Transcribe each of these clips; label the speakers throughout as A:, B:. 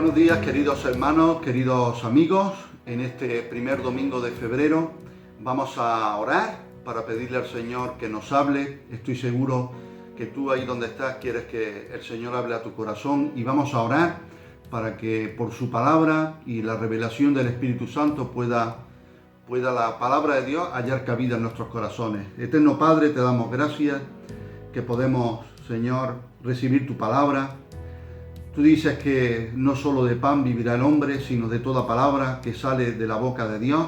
A: Buenos días, queridos hermanos, queridos amigos. En este primer domingo de febrero vamos a orar para pedirle al Señor que nos hable. Estoy seguro que tú ahí donde estás quieres que el Señor hable a tu corazón y vamos a orar para que por su palabra y la revelación del Espíritu Santo pueda la palabra de Dios hallar cabida en nuestros corazones. Eterno Padre, te damos gracias que podemos, Señor, recibir tu palabra. Tú dices que no solo de pan vivirá el hombre, sino de toda palabra que sale de la boca de Dios.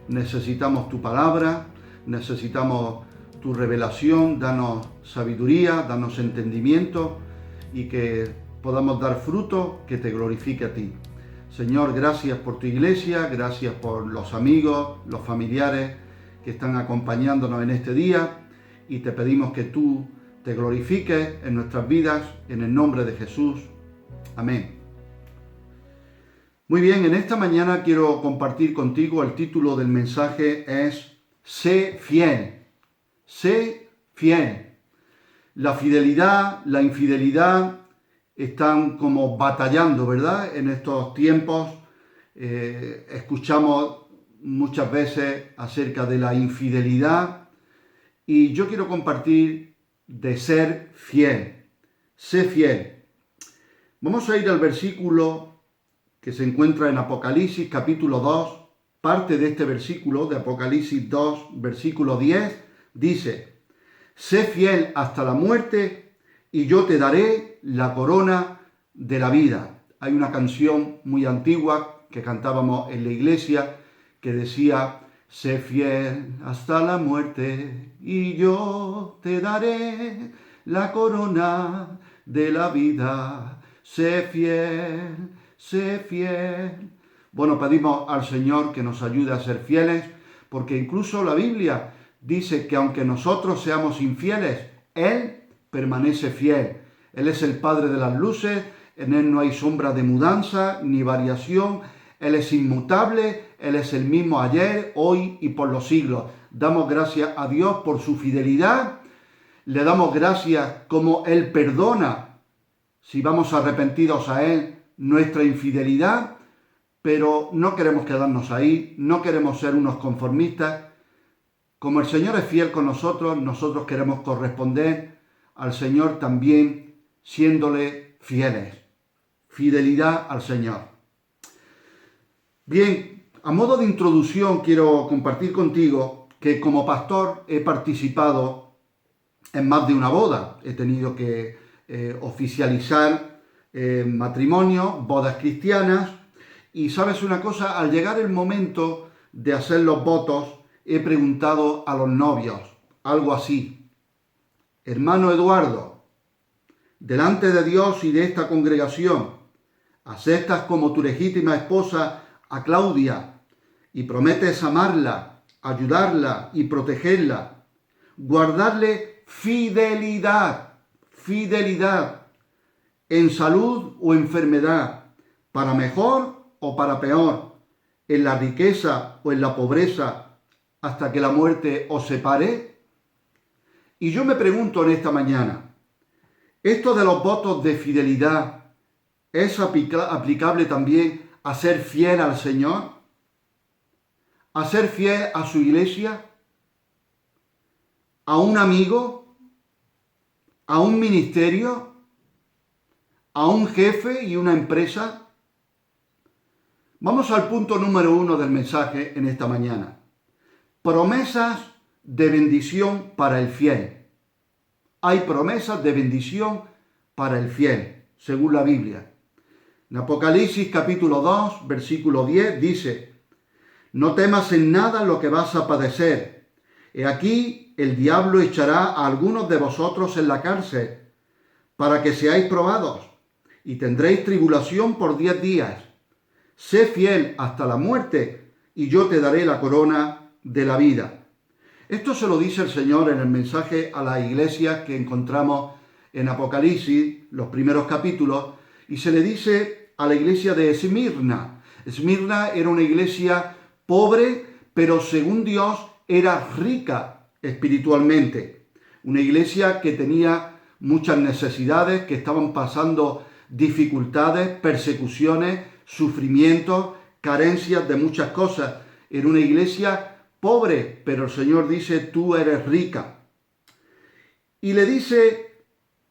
A: Necesitamos tu palabra, necesitamos tu revelación, danos sabiduría, danos entendimiento y que podamos dar fruto que te glorifique a ti. Señor, gracias por tu iglesia, gracias por los amigos, los familiares que están acompañándonos en este día y te pedimos que tú te glorifiques en nuestras vidas, en el nombre de Jesús. Amén. Muy bien, en esta mañana quiero compartir contigo, el título del mensaje es Sé fiel. Sé fiel. La fidelidad, la infidelidad están como batallando, ¿verdad? En estos tiempos escuchamos muchas veces acerca de la infidelidad y yo quiero compartir de ser fiel. Sé fiel. Vamos a ir al versículo que se encuentra en Apocalipsis capítulo 2, parte de este versículo de Apocalipsis 2, versículo 10, dice: sé fiel hasta la muerte y yo te daré la corona de la vida. Hay una canción muy antigua que cantábamos en la iglesia que decía: sé fiel hasta la muerte y yo te daré la corona de la vida. Sé fiel, sé fiel. Bueno, pedimos al Señor que nos ayude a ser fieles, porque incluso la Biblia dice que aunque nosotros seamos infieles, Él permanece fiel. Él es el Padre de las luces, en Él no hay sombra de mudanza ni variación. Él es inmutable, Él es el mismo ayer, hoy y por los siglos. Damos gracias a Dios por su fidelidad. Le damos gracias como Él perdona, si vamos arrepentidos a Él, nuestra infidelidad, pero no queremos quedarnos ahí, no queremos ser unos conformistas. Como el Señor es fiel con nosotros, nosotros queremos corresponder al Señor también siéndole fieles. Fidelidad al Señor. Bien, a modo de introducción quiero compartir contigo que como pastor he participado en más de una boda. He tenido que oficializar matrimonios, bodas cristianas, y sabes una cosa, al llegar el momento de hacer los votos, he preguntado a los novios algo así: hermano Eduardo, delante de Dios y de esta congregación, ¿aceptas como tu legítima esposa a Claudia y prometes amarla, ayudarla y protegerla, guardarle fidelidad en salud o enfermedad, para mejor o para peor, en la riqueza o en la pobreza, hasta que la muerte os separe? Y yo me pregunto en esta mañana, ¿esto de los votos de fidelidad es aplicable también a ser fiel al Señor? ¿A ser fiel a su iglesia? ¿A un amigo? ¿A un ministerio? ¿A un jefe y una empresa? Vamos al punto número 1 del mensaje en esta mañana. Promesas de bendición para el fiel. Hay promesas de bendición para el fiel, según la Biblia. En Apocalipsis capítulo 2, versículo 10 dice: no temas en nada lo que vas a padecer. He aquí, el diablo echará a algunos de vosotros en la cárcel, para que seáis probados, y tendréis tribulación por 10 días. Sé fiel hasta la muerte, y yo te daré la corona de la vida. Esto se lo dice el Señor en el mensaje a las iglesias que encontramos en Apocalipsis, los primeros capítulos, y se le dice a la iglesia de Esmirna. Esmirna era una iglesia pobre, pero según Dios era rica espiritualmente. Una iglesia que tenía muchas necesidades, que estaban pasando dificultades, persecuciones, sufrimientos, carencias de muchas cosas. Era una iglesia pobre, pero el Señor dice, tú eres rica. Y le dice,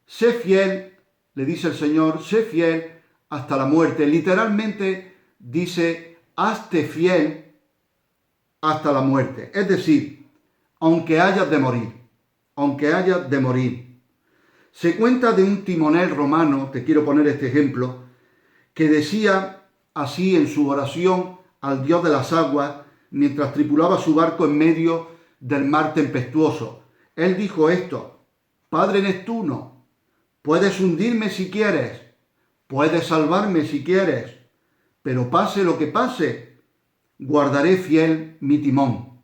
A: sé fiel, le dice el Señor, sé fiel hasta la muerte. Literalmente dice, hazte fiel hasta la muerte. Es decir, aunque hayas de morir, aunque hayas de morir. Se cuenta de un timonel romano, te quiero poner este ejemplo, que decía así en su oración al Dios de las aguas, mientras tripulaba su barco en medio del mar tempestuoso. Él dijo esto, Padre Neptuno, puedes hundirme si quieres, puedes salvarme si quieres, pero pase lo que pase, guardaré fiel mi timón.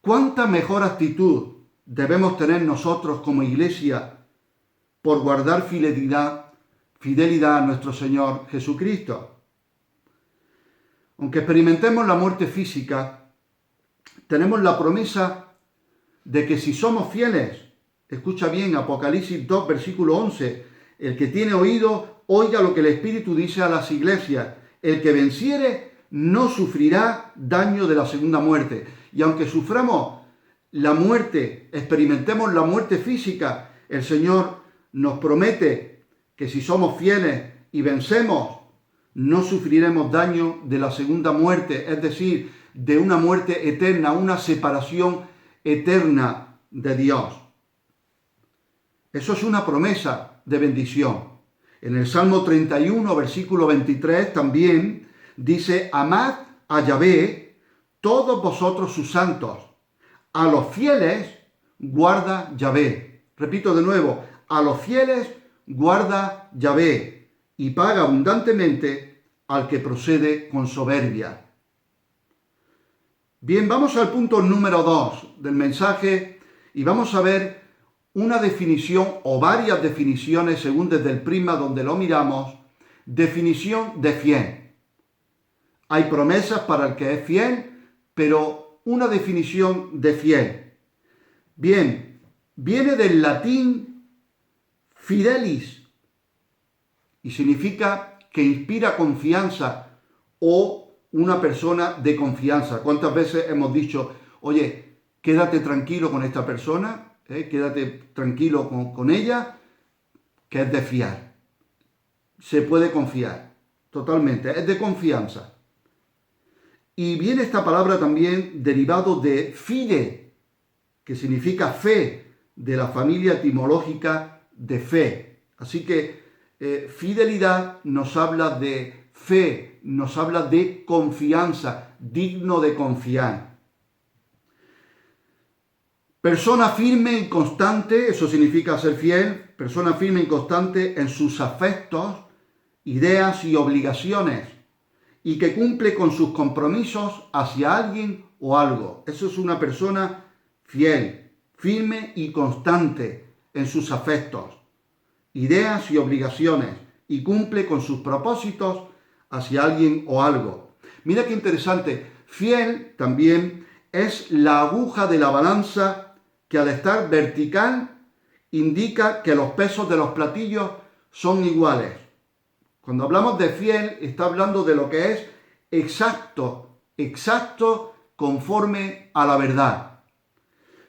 A: ¿Cuánta mejor actitud debemos tener nosotros como iglesia por guardar fidelidad a nuestro Señor Jesucristo? Aunque experimentemos la muerte física, tenemos la promesa de que si somos fieles, escucha bien, Apocalipsis 2, versículo 11, el que tiene oído, oiga lo que el Espíritu dice a las iglesias, el que venciere no sufrirá daño de la segunda muerte. Y aunque suframos la muerte, experimentemos la muerte física, el Señor nos promete que si somos fieles y vencemos, no sufriremos daño de la segunda muerte, es decir, de una muerte eterna, una separación eterna de Dios. Eso es una promesa de bendición. En el Salmo 31, versículo 23, también dice, amad a Yahvé, todos vosotros sus santos. A los fieles guarda Yahvé. Repito de nuevo, a los fieles guarda Yahvé y paga abundantemente al que procede con soberbia. Bien, vamos al punto número 2 del mensaje y vamos a ver una definición o varias definiciones según desde el prisma donde lo miramos, definición de fiel. Hay promesas para el que es fiel, pero una definición de fiel. Bien, viene del latín fidelis y significa que inspira confianza o una persona de confianza. ¿Cuántas veces hemos dicho, oye, quédate tranquilo con esta persona, quédate tranquilo con ella, que es de fiar? Se puede confiar, totalmente, es de confianza. Y viene esta palabra también derivado de fide, que significa fe, de la familia etimológica de fe. Así que fidelidad nos habla de fe, nos habla de confianza, digno de confiar. Persona firme y constante, eso significa ser fiel, persona firme y constante en sus afectos, ideas y obligaciones, y que cumple con sus compromisos hacia alguien o algo. Eso es una persona fiel, firme y constante en sus afectos, ideas y obligaciones, y cumple con sus propósitos hacia alguien o algo. Mira qué interesante, fiel también es la aguja de la balanza que al estar vertical indica que los pesos de los platillos son iguales. Cuando hablamos de fiel, está hablando de lo que es exacto, conforme a la verdad.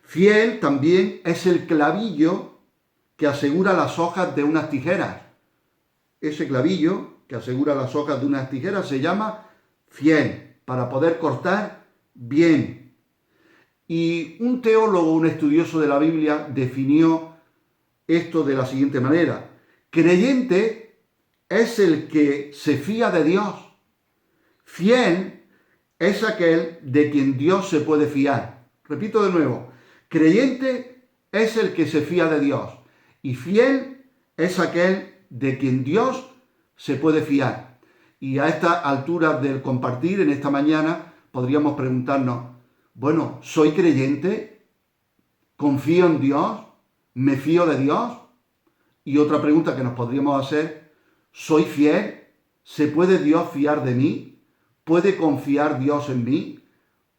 A: Fiel también es el clavillo que asegura las hojas de unas tijeras. Ese clavillo que asegura las hojas de unas tijeras se llama fiel, para poder cortar bien. Y un teólogo, un estudioso de la Biblia, definió esto de la siguiente manera. Creyente es el que se fía de Dios. Fiel es aquel de quien Dios se puede fiar. Repito de nuevo, creyente es el que se fía de Dios. Y fiel es aquel de quien Dios se puede fiar. Y a esta altura del compartir, en esta mañana, podríamos preguntarnos, bueno, ¿soy creyente? ¿Confío en Dios? ¿Me fío de Dios? Y otra pregunta que nos podríamos hacer, ¿soy fiel? ¿Se puede Dios fiar de mí? ¿Puede confiar Dios en mí?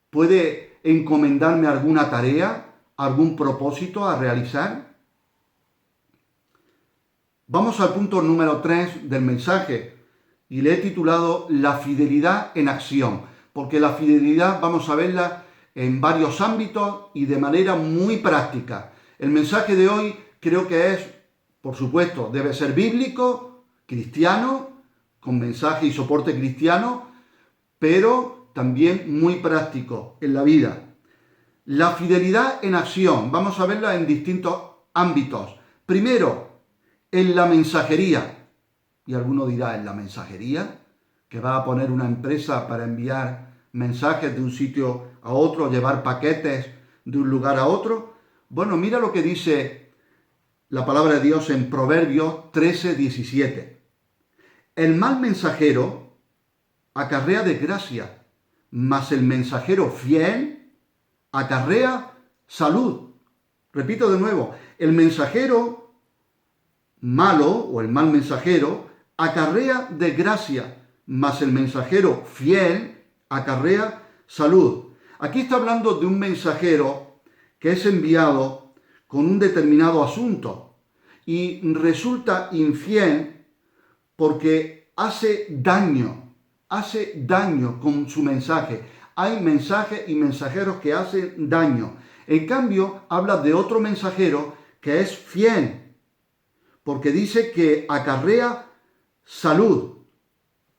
A: ¿Puede encomendarme alguna tarea, algún propósito a realizar? Vamos al punto número 3 del mensaje y le he titulado La fidelidad en acción, porque la fidelidad vamos a verla en varios ámbitos y de manera muy práctica. El mensaje de hoy creo que es, por supuesto, debe ser bíblico, cristiano, con mensaje y soporte cristiano, pero también muy práctico en la vida. La fidelidad en acción, vamos a verla en distintos ámbitos. Primero, en la mensajería. Y alguno dirá, ¿en la mensajería? ¿Que va a poner una empresa para enviar mensajes de un sitio a otro, llevar paquetes de un lugar a otro? Bueno, mira lo que dice la palabra de Dios en Proverbios 13:17. El mal mensajero acarrea desgracia, mas el mensajero fiel acarrea salud. Repito de nuevo, el mensajero malo o el mal mensajero acarrea desgracia, mas el mensajero fiel acarrea salud. Aquí está hablando de un mensajero que es enviado con un determinado asunto y resulta infiel porque hace daño con su mensaje. Hay mensajes y mensajeros que hacen daño. En cambio, habla de otro mensajero que es fiel, porque dice que acarrea salud.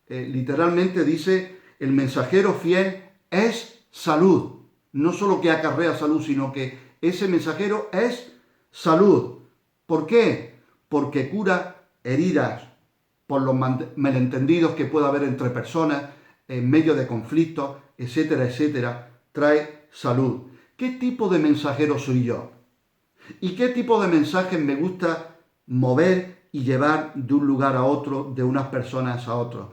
A: Literalmente dice, el mensajero fiel es salud. No solo que acarrea salud, sino que ese mensajero es salud. ¿Por qué? Porque cura heridas por los malentendidos que pueda haber entre personas, en medio de conflictos, etcétera, etcétera, trae salud. ¿Qué tipo de mensajero soy yo? ¿Y qué tipo de mensajes me gusta mover y llevar de un lugar a otro, de unas personas a otras?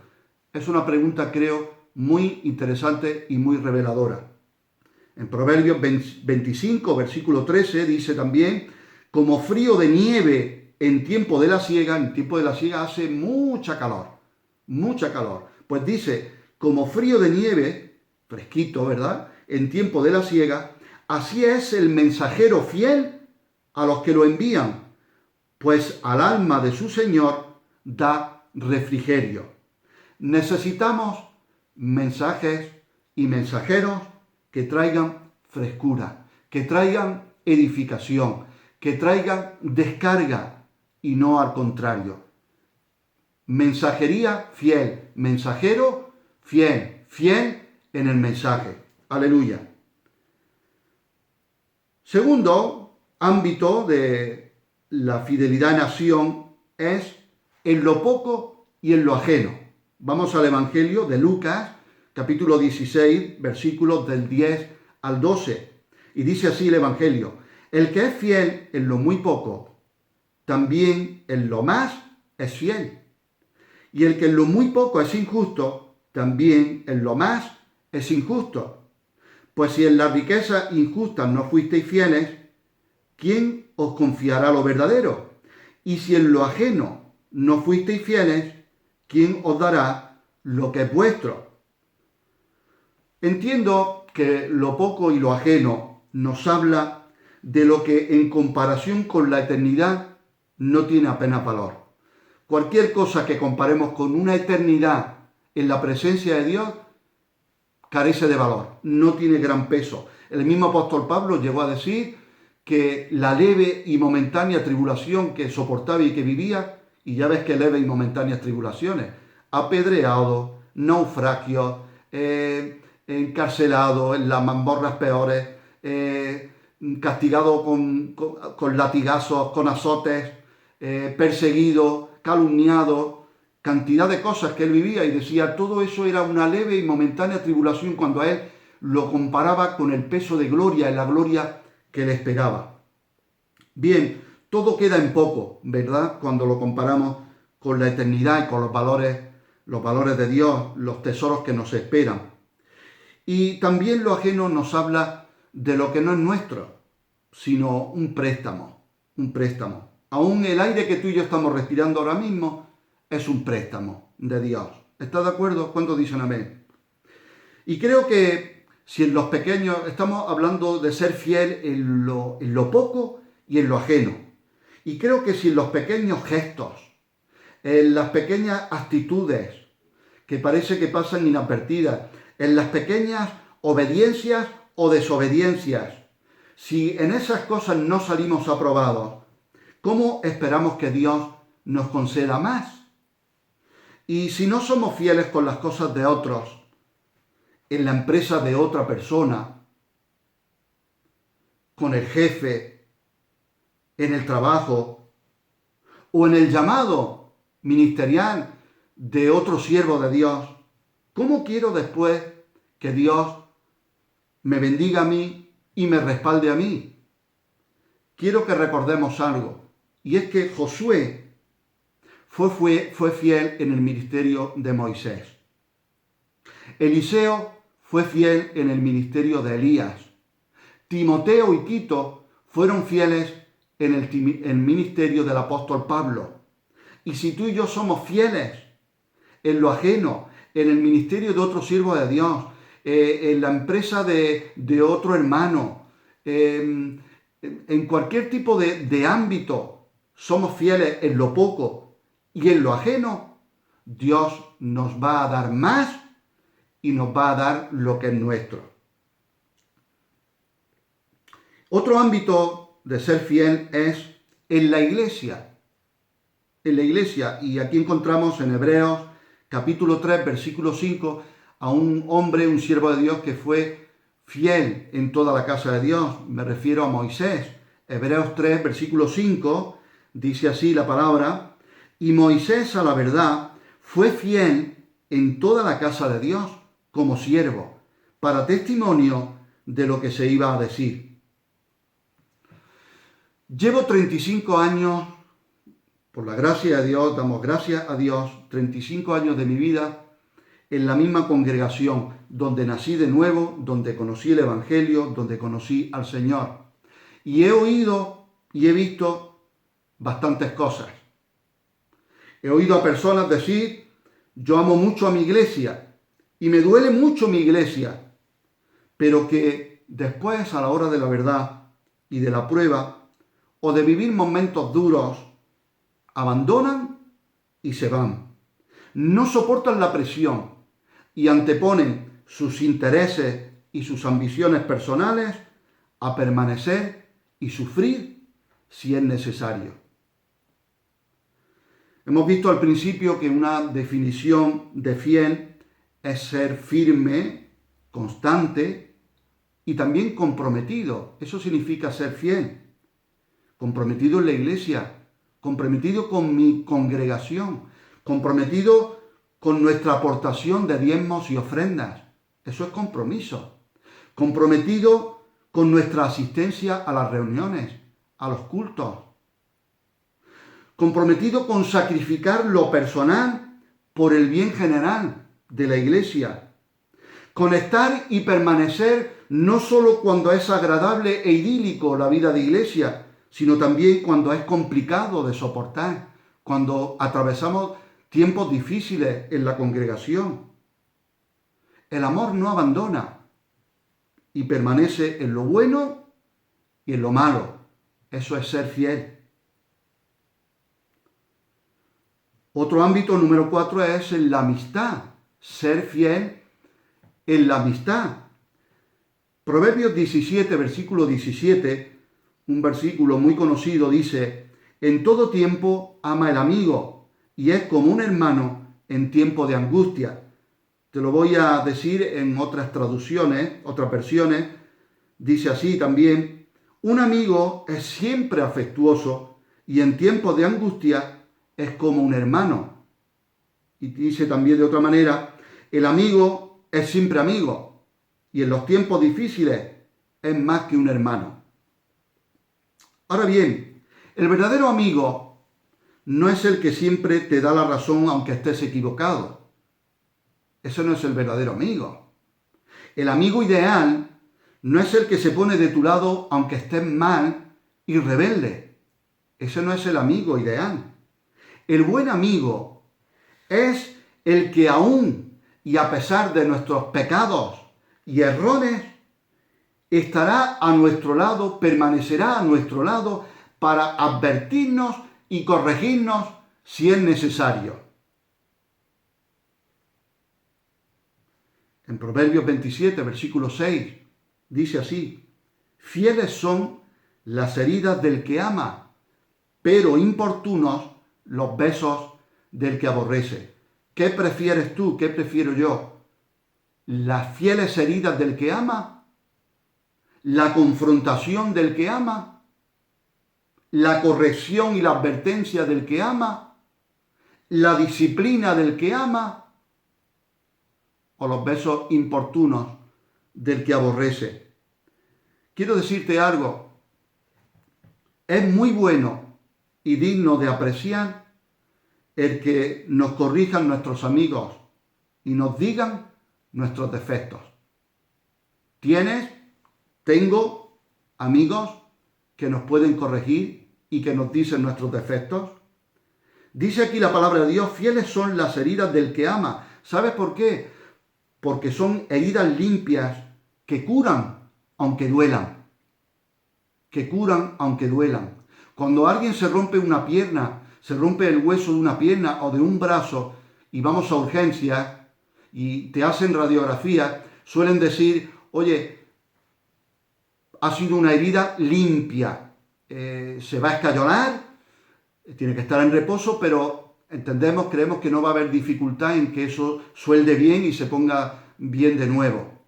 A: Es una pregunta, creo, muy interesante y muy reveladora. En Proverbios 25, versículo 13, dice también, como frío de nieve en tiempo de la siega, en tiempo de la siega hace mucha calor. Pues dice, como frío de nieve, fresquito, ¿verdad? En tiempo de la siega, así es el mensajero fiel a los que lo envían, pues al alma de su Señor da refrigerio. Necesitamos mensajes y mensajeros que traigan frescura, que traigan edificación, que traigan descarga y no al contrario. Mensajería fiel, mensajero fiel, fiel en el mensaje. Aleluya. Segundo ámbito de la fidelidad en acción es en lo poco y en lo ajeno. Vamos al Evangelio de Lucas, capítulo 16, versículos del 10 al 12. Y dice así el Evangelio, el que es fiel en lo muy poco, también en lo más es fiel. Y el que en lo muy poco es injusto, también en lo más es injusto. Pues si en las riquezas injustas no fuisteis fieles, ¿quién os confiará lo verdadero? Y si en lo ajeno no fuisteis fieles, ¿quién os dará lo que es vuestro? Entiendo que lo poco y lo ajeno nos habla de lo que en comparación con la eternidad no tiene apenas valor. Cualquier cosa que comparemos con una eternidad en la presencia de Dios carece de valor, no tiene gran peso. El mismo apóstol Pablo llegó a decir que la leve y momentánea tribulación que soportaba y que vivía, y ya ves que leve y momentáneas tribulaciones, apedreado, naufragios, encarcelado en las mazmorras peores, castigado con latigazos, con azotes, perseguido, calumniado, cantidad de cosas que él vivía y decía, todo eso era una leve y momentánea tribulación cuando a él lo comparaba con el peso de gloria, en la gloria que le esperaba. Bien, todo queda en poco, ¿verdad? Cuando lo comparamos con la eternidad y con los valores de Dios, los tesoros que nos esperan. Y también lo ajeno nos habla de lo que no es nuestro, sino un préstamo. Aún el aire que tú y yo estamos respirando ahora mismo es un préstamo de Dios. ¿Estás de acuerdo? ¿Cuántos dicen amén? Y creo que si en los pequeños estamos hablando de ser fiel en lo poco y en lo ajeno. Y creo que si en los pequeños gestos, en las pequeñas actitudes que parece que pasan inadvertidas, en las pequeñas obediencias o desobediencias, si en esas cosas no salimos aprobados, ¿cómo esperamos que Dios nos conceda más? Y si no somos fieles con las cosas de otros, en la empresa de otra persona, con el jefe, en el trabajo o en el llamado ministerial de otro siervo de Dios, ¿cómo quiero después que Dios me bendiga a mí y me respalde a mí? Quiero que recordemos algo, y es que Josué fue fiel en el ministerio de Moisés. Eliseo fue fiel en el ministerio de Elías. Timoteo y Tito fueron fieles en el ministerio del apóstol Pablo. Y si tú y yo somos fieles en lo ajeno, en el ministerio de otro siervo de Dios, en la empresa de otro hermano, en cualquier tipo de ámbito, somos fieles en lo poco y en lo ajeno, Dios nos va a dar más y nos va a dar lo que es nuestro. Otro ámbito de ser fiel es en la iglesia. En la iglesia, y aquí encontramos en Hebreos capítulo 3, versículo 5, a un hombre, un siervo de Dios que fue fiel en toda la casa de Dios. Me refiero a Moisés. Hebreos 3, versículo 5, dice así la palabra: y Moisés, a la verdad, fue fiel en toda la casa de Dios como siervo, para testimonio de lo que se iba a decir. Llevo 35 años, por la gracia de Dios, damos gracias a Dios, 35 años de mi vida en la misma congregación, donde nací de nuevo, donde conocí el Evangelio, donde conocí al Señor. Y he oído y he visto bastantes cosas. He oído a personas decir: yo amo mucho a mi iglesia y me duele mucho mi iglesia, pero que después, a la hora de la verdad y de la prueba, o de vivir momentos duros, abandonan y se van. No soportan la presión y anteponen sus intereses y sus ambiciones personales a permanecer y sufrir si es necesario. Hemos visto al principio que una definición de fiel es ser firme, constante y también comprometido. Eso significa ser fiel. Comprometido en la iglesia, comprometido con mi congregación, comprometido con nuestra aportación de diezmos y ofrendas. Eso es compromiso. Comprometido con nuestra asistencia a las reuniones, a los cultos. Comprometido con sacrificar lo personal por el bien general de la iglesia. Con estar y permanecer no solo cuando es agradable e idílico la vida de iglesia, sino también cuando es complicado de soportar, cuando atravesamos tiempos difíciles en la congregación. El amor no abandona y permanece en lo bueno y en lo malo. Eso es ser fiel. Otro ámbito, número 4, es en la amistad. Ser fiel en la amistad. Proverbios 17, versículo 17, un versículo muy conocido, dice: en todo tiempo ama el amigo y es como un hermano en tiempo de angustia. Te lo voy a decir en otras traducciones, otras versiones. Dice así también: un amigo es siempre afectuoso y en tiempos de angustia es como un hermano. Y dice también de otra manera: el amigo es siempre amigo y en los tiempos difíciles es más que un hermano. Ahora bien, el verdadero amigo no es el que siempre te da la razón aunque estés equivocado. Ese no es el verdadero amigo. El amigo ideal no es el que se pone de tu lado aunque estés mal y rebelde. Ese no es el amigo ideal. El buen amigo es el que aún y a pesar de nuestros pecados y errores, estará a nuestro lado, permanecerá a nuestro lado para advertirnos y corregirnos si es necesario. En Proverbios 27, versículo 6, dice así: fieles son las heridas del que ama, pero importunos los besos del que aborrece. ¿Qué prefieres tú? ¿Qué prefiero yo? ¿Las fieles heridas del que ama? ¿La confrontación del que ama? ¿La corrección y la advertencia del que ama? ¿La disciplina del que ama? ¿O los besos importunos del que aborrece? Quiero decirte algo. Es muy bueno y digno de apreciar el que nos corrijan nuestros amigos y nos digan nuestros defectos. Tengo amigos que nos pueden corregir y que nos dicen nuestros defectos. Dice aquí la palabra de Dios: fieles son las heridas del que ama. ¿Sabes por qué? Porque son heridas limpias que curan aunque duelan. Que curan aunque duelan. Cuando alguien se rompe una pierna, se rompe el hueso de una pierna o de un brazo y vamos a urgencias y te hacen radiografía, suelen decir: oye, ha sido una herida limpia, se va a escayolar, tiene que estar en reposo, pero creemos que no va a haber dificultad en que eso suelde bien y se ponga bien de nuevo.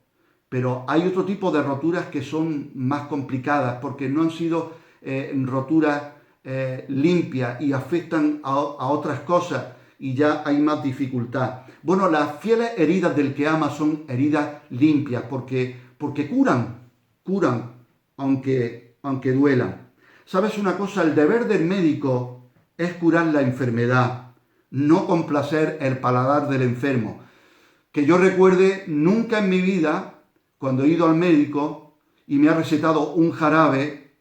A: Pero hay otro tipo de roturas que son más complicadas porque no han sido roturas limpias y afectan a otras cosas y ya hay más dificultad. Bueno, las fieles heridas del que ama son heridas limpias porque curan aunque duelan. ¿Sabes una cosa? El deber del médico es curar la enfermedad, no complacer el paladar del enfermo. Que yo recuerde, nunca en mi vida, cuando he ido al médico y me ha recetado un jarabe,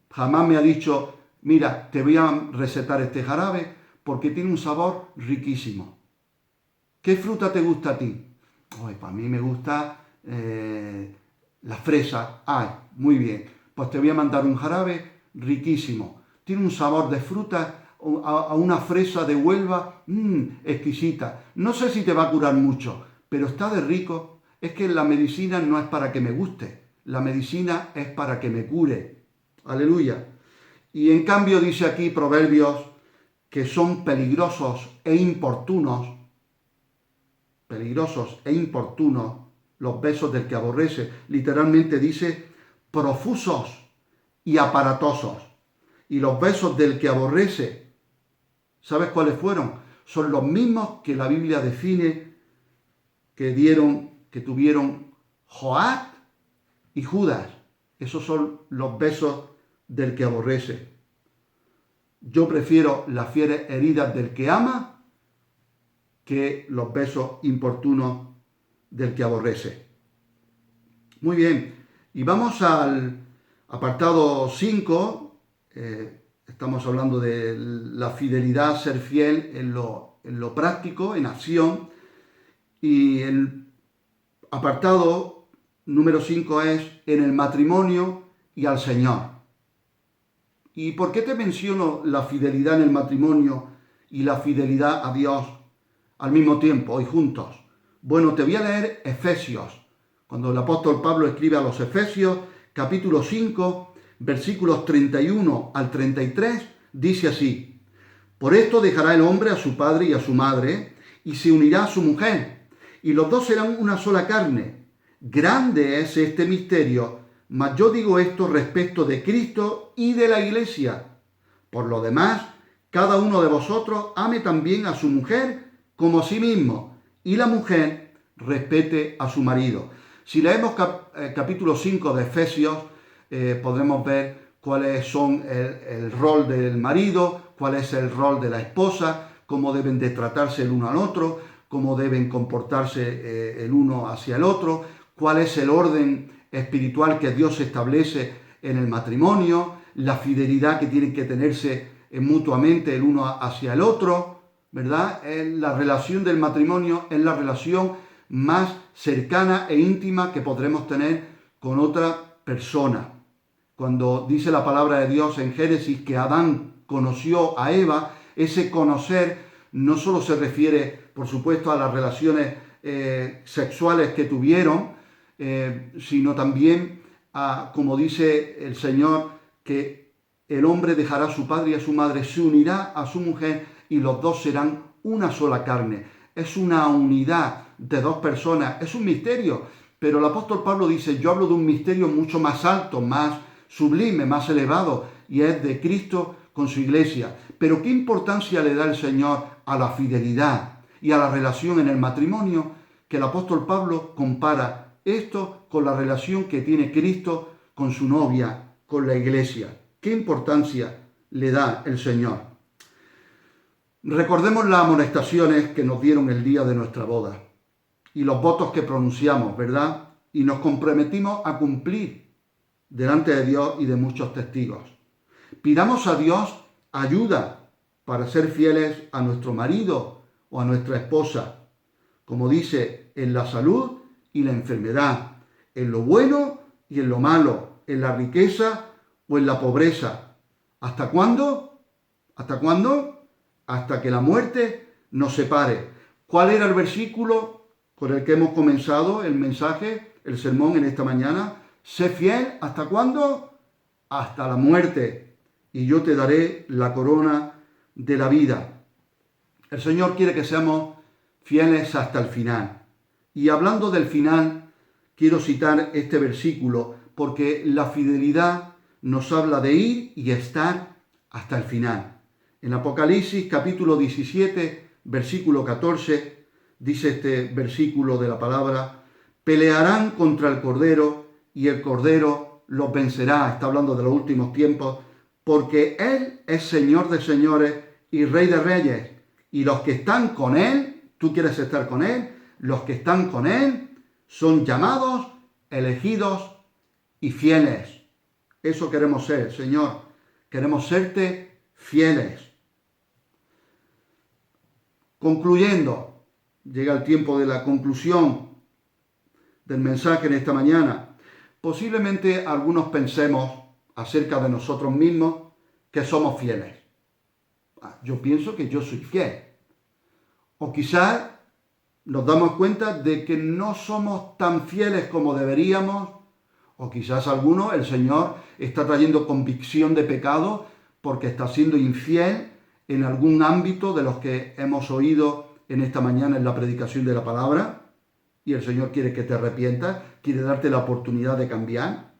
A: jamás me ha dicho: mira, te voy a recetar este jarabe porque tiene un sabor riquísimo. ¿Qué fruta te gusta a ti? Para mí me gusta la fresa. Muy bien. Pues te voy a mandar un jarabe riquísimo. Tiene un sabor de fruta a una fresa de Huelva, exquisita. No sé si te va a curar mucho, pero está de rico. Es que la medicina no es para que me guste, la medicina es para que me cure. Aleluya. Y en cambio dice aquí Proverbios que son peligrosos e importunos los besos del que aborrece. Literalmente dice profusos y aparatosos. Y los besos del que aborrece, ¿sabes cuáles fueron? Son los mismos que la Biblia define que tuvieron Joab y Judas. Esos son los besos del que aborrece. Yo prefiero las fieles heridas del que ama que los besos importunos del que aborrece. Muy bien, y vamos al apartado 5. Estamos hablando de la fidelidad, ser fiel en lo práctico, en acción. Y el apartado número 5 es en el matrimonio y al Señor. ¿Y por qué te menciono la fidelidad en el matrimonio y la fidelidad a Dios al mismo tiempo, hoy juntos? Bueno, te voy a leer Efesios. Cuando el apóstol Pablo escribe a los Efesios, capítulo 5, versículos 31 al 33, dice así: por esto dejará el hombre a su padre y a su madre, y se unirá a su mujer, y los dos serán una sola carne. Grande es este misterio, mas yo digo esto respecto de Cristo y de la Iglesia. Por lo demás, cada uno de vosotros ame también a su mujer como a sí mismo, y la mujer respete a su marido. Si leemos capítulo 5 de Efesios, podremos ver cuáles son el rol del marido, cuál es el rol de la esposa, cómo deben de tratarse el uno al otro, cómo deben comportarse el uno hacia el otro, cuál es el orden espiritual que Dios establece en el matrimonio, la fidelidad que tienen que tenerse mutuamente el uno hacia el otro, ¿verdad? La relación del matrimonio es la relación más cercana e íntima que podremos tener con otra persona, Cuando dice la palabra de Dios en Génesis que Adán conoció a Eva, ese conocer no solo se refiere, por supuesto, a las relaciones sexuales que tuvieron, sino también a, como dice el Señor, que el hombre dejará a su padre y a su madre, se unirá a su mujer y los dos serán una sola carne. Es una unidad de dos personas, es un misterio, pero el apóstol Pablo dice, yo hablo de un misterio mucho más alto, más sublime, más elevado, y es de Cristo con su iglesia. Pero ¿qué importancia le da el Señor a la fidelidad y a la relación en el matrimonio? Que el apóstol Pablo compara esto con la relación que tiene Cristo con su novia, con la iglesia. ¿Qué importancia le da el Señor? Recordemos las amonestaciones que nos dieron el día de nuestra boda y los votos que pronunciamos, ¿verdad? Y nos comprometimos a cumplir delante de Dios y de muchos testigos. Pidamos a Dios ayuda para ser fieles a nuestro marido o a nuestra esposa, como dice, en la salud y la enfermedad, en lo bueno y en lo malo, en la riqueza o en la pobreza. ¿Hasta cuándo? ¿Hasta cuándo? Hasta que la muerte nos separe. ¿Cuál era el versículo con el que hemos comenzado el mensaje, el sermón en esta mañana? Sé fiel, ¿hasta cuándo? Hasta la muerte, y yo te daré la corona de la vida. El Señor quiere que seamos fieles hasta el final. Y hablando del final, quiero citar este versículo, porque la fidelidad nos habla de ir y estar hasta el final. En Apocalipsis capítulo 17, versículo 14, dice este versículo de la palabra, pelearán contra el Cordero y el Cordero los vencerá. Está hablando de los últimos tiempos, porque Él es Señor de señores y Rey de reyes. Y los que están con Él, tú quieres estar con Él, los que están con Él son llamados, elegidos y fieles. Eso queremos ser, Señor. Queremos serte fieles. Concluyendo, llega el tiempo de la conclusión del mensaje en esta mañana. Posiblemente algunos pensemos acerca de nosotros mismos que somos fieles. Yo pienso que yo soy fiel. O quizás nos damos cuenta de que no somos tan fieles como deberíamos. O quizás algunos, el Señor está trayendo convicción de pecado porque está siendo infiel en algún ámbito de los que hemos oído en esta mañana en la predicación de la palabra. Y el Señor quiere que te arrepientas, quiere darte la oportunidad de cambiar.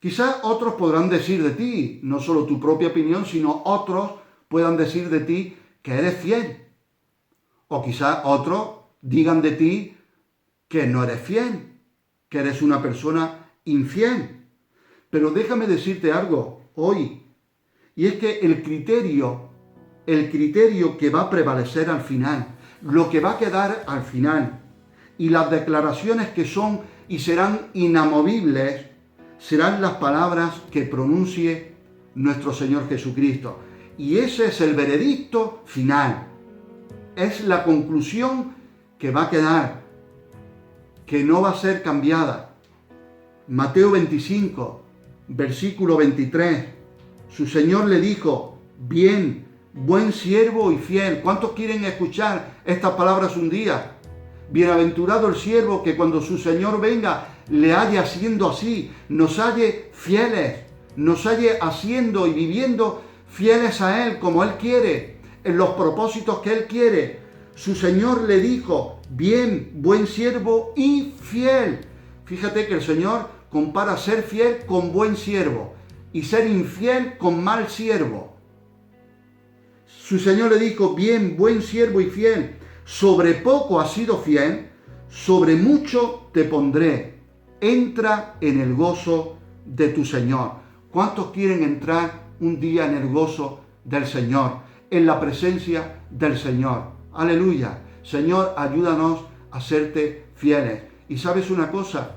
A: Quizás otros podrán decir de ti, no solo tu propia opinión, sino otros puedan decir de ti que eres fiel. O quizás otros digan de ti que no eres fiel, que eres una persona infiel. Pero déjame decirte algo hoy, y es que el criterio que va a prevalecer al final, lo que va a quedar al final, y las declaraciones que son y serán inamovibles, serán las palabras que pronuncie nuestro Señor Jesucristo. Y ese es el veredicto final. Es la conclusión que va a quedar, que no va a ser cambiada. Mateo 25, versículo 23. Su Señor le dijo, bien, buen siervo y fiel. ¿Cuántos quieren escuchar estas palabras un día? Bienaventurado el siervo que cuando su Señor venga le halle haciendo así, nos halle fieles, nos halle haciendo y viviendo fieles a Él como Él quiere, en los propósitos que Él quiere. Su Señor le dijo, bien, buen siervo y fiel. Fíjate que el Señor compara ser fiel con buen siervo y ser infiel con mal siervo. Su Señor le dijo, bien, buen siervo y fiel. Sobre poco has sido fiel, sobre mucho te pondré. Entra en el gozo de tu Señor. ¿Cuántos quieren entrar un día en el gozo del Señor, en la presencia del Señor? Aleluya. Señor, ayúdanos a serte fieles. Y sabes una cosa,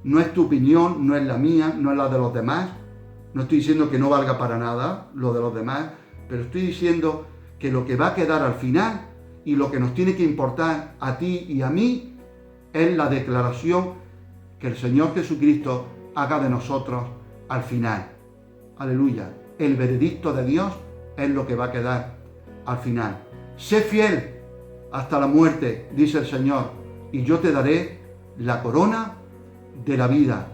A: no es tu opinión, no es la mía, no es la de los demás. No estoy diciendo que no valga para nada lo de los demás, pero estoy diciendo que lo que va a quedar al final y lo que nos tiene que importar a ti y a mí es la declaración que el Señor Jesucristo haga de nosotros al final. Aleluya. El veredicto de Dios es lo que va a quedar al final. Sé fiel hasta la muerte, dice el Señor, y yo te daré la corona de la vida.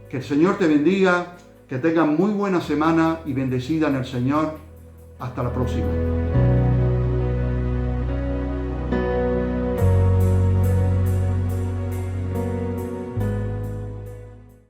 A: Que el Señor te bendiga, que tengas muy buena semana y bendecida en el Señor. Hasta la próxima.